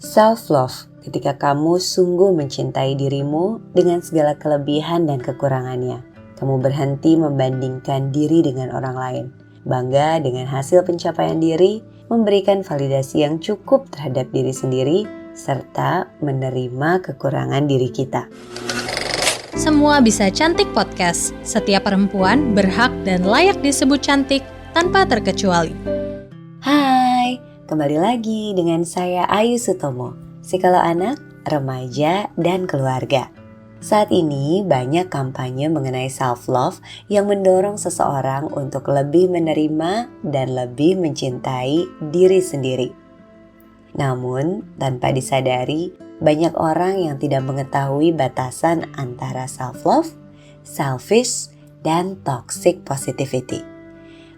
Self-love ketika kamu sungguh mencintai dirimu dengan segala kelebihan dan kekurangannya. Kamu berhenti membandingkan diri dengan orang lain. Bangga dengan hasil pencapaian diri, memberikan validasi yang cukup terhadap diri sendiri, serta menerima kekurangan diri kita. Semua Bisa Cantik Podcast. Setiap perempuan berhak dan layak disebut cantik tanpa terkecuali. Hai, kembali lagi dengan saya Ayu Sutomo, psikolog anak, remaja, dan keluarga. Saat ini banyak kampanye mengenai self-love yang mendorong seseorang untuk lebih menerima dan lebih mencintai diri sendiri. Namun, tanpa disadari, banyak orang yang tidak mengetahui batasan antara self-love, selfish, dan toxic positivity.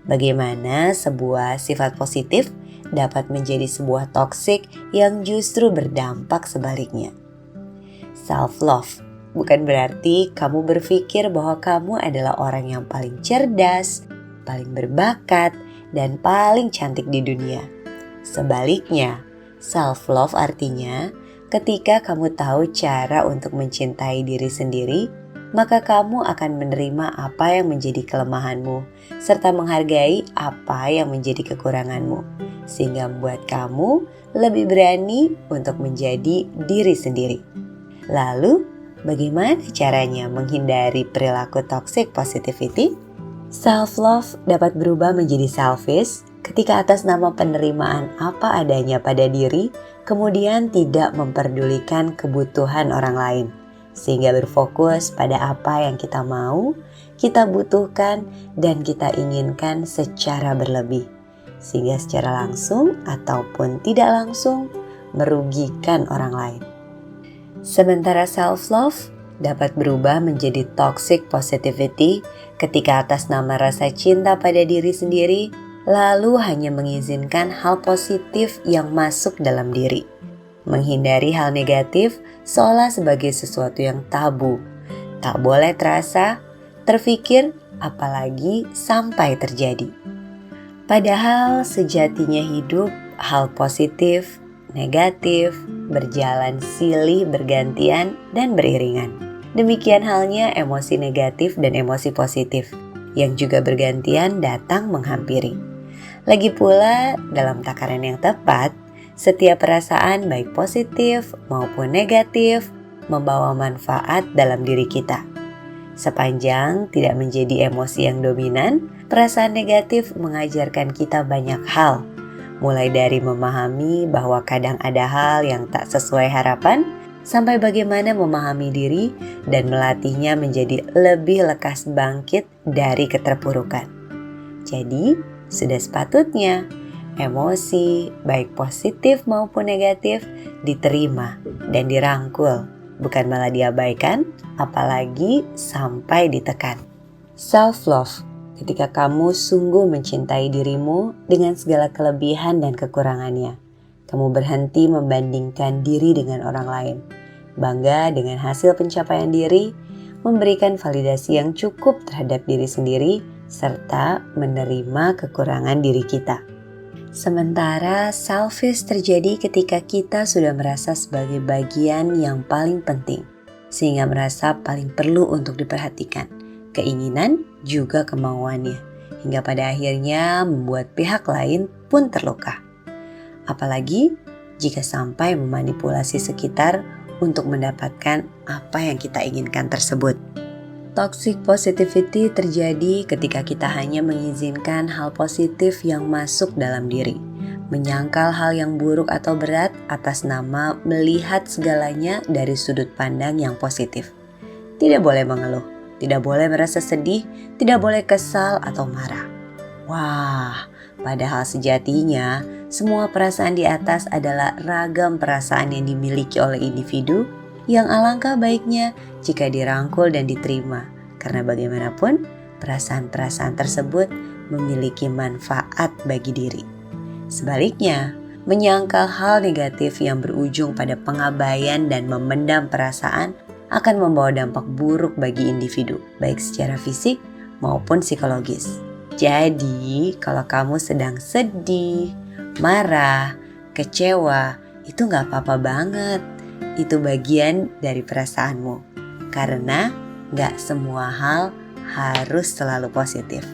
Bagaimana sebuah sifat positif dapat menjadi sebuah toxic yang justru berdampak sebaliknya. Self-love bukan berarti kamu berpikir bahwa kamu adalah orang yang paling cerdas, paling berbakat, dan paling cantik di dunia. Sebaliknya, self-love artinya ketika kamu tahu cara untuk mencintai diri sendiri, maka kamu akan menerima apa yang menjadi kelemahanmu, serta menghargai apa yang menjadi kekuranganmu, sehingga membuat kamu lebih berani untuk menjadi diri sendiri. Lalu, bagaimana caranya menghindari perilaku toxic positivity? Self-love dapat berubah menjadi selfish ketika atas nama penerimaan apa adanya pada diri, kemudian tidak memperdulikan kebutuhan orang lain, sehingga berfokus pada apa yang kita mau, kita butuhkan, dan kita inginkan secara berlebih, sehingga secara langsung ataupun tidak langsung merugikan orang lain. Sementara self-love dapat berubah menjadi toxic positivity ketika atas nama rasa cinta pada diri sendiri, lalu hanya mengizinkan hal positif yang masuk dalam diri. Menghindari hal negatif seolah sebagai sesuatu yang tabu, tak boleh terasa, terfikir, apalagi sampai terjadi. Padahal sejatinya hidup, hal positif, negatif, berjalan silih bergantian dan beriringan. Demikian halnya emosi negatif dan emosi positif yang juga bergantian datang menghampiri. Lagi pula dalam takaran yang tepat, setiap perasaan baik positif maupun negatif membawa manfaat dalam diri kita. Sepanjang tidak menjadi emosi yang dominan, perasaan negatif mengajarkan kita banyak hal. Mulai dari memahami bahwa kadang ada hal yang tak sesuai harapan, sampai bagaimana memahami diri dan melatihnya menjadi lebih lekas bangkit dari keterpurukan. Jadi, sudah sepatutnya emosi, baik positif maupun negatif, diterima dan dirangkul, bukan malah diabaikan, apalagi sampai ditekan. Self-love ketika kamu sungguh mencintai dirimu dengan segala kelebihan dan kekurangannya. Kamu berhenti membandingkan diri dengan orang lain. Bangga dengan hasil pencapaian diri, memberikan validasi yang cukup terhadap diri sendiri, serta menerima kekurangan diri kita. Sementara selfish terjadi ketika kita sudah merasa sebagai bagian yang paling penting, sehingga merasa paling perlu untuk diperhatikan, keinginan juga kemauannya, hingga pada akhirnya membuat pihak lain pun terluka. Apalagi jika sampai memanipulasi sekitar untuk mendapatkan apa yang kita inginkan tersebut. Toxic positivity terjadi ketika kita hanya mengizinkan hal positif yang masuk dalam diri, menyangkal hal yang buruk atau berat atas nama melihat segalanya dari sudut pandang yang positif. Tidak boleh mengeluh, tidak boleh merasa sedih, tidak boleh kesal atau marah. Wah, padahal sejatinya semua perasaan di atas adalah ragam perasaan yang dimiliki oleh individu yang alangkah baiknya jika dirangkul dan diterima, karena bagaimanapun perasaan-perasaan tersebut memiliki manfaat bagi diri. Sebaliknya, menyangkal hal negatif yang berujung pada pengabaian dan memendam perasaan akan membawa dampak buruk bagi individu, baik secara fisik maupun psikologis. Jadi, kalau kamu sedang sedih, marah, kecewa, itu gak apa-apa banget. Itu bagian dari perasaanmu. Karena gak semua hal harus selalu positif.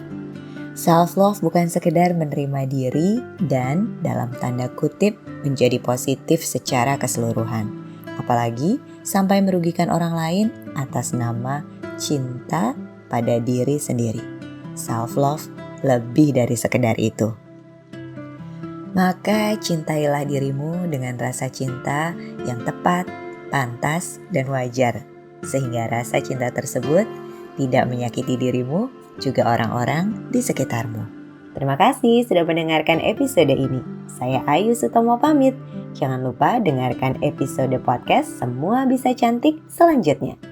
Self-love bukan sekedar menerima diri dan dalam tanda kutip menjadi positif secara keseluruhan. Apalagi sampai merugikan orang lain atas nama cinta pada diri sendiri. Self-love lebih dari sekedar itu. Maka cintailah dirimu dengan rasa cinta yang tepat, pantas, dan wajar. Sehingga rasa cinta tersebut tidak menyakiti dirimu, juga orang-orang di sekitarmu. Terima kasih sudah mendengarkan episode ini. Saya Ayu Sutomo pamit. Jangan lupa dengarkan episode podcast Semua Bisa Cantik selanjutnya.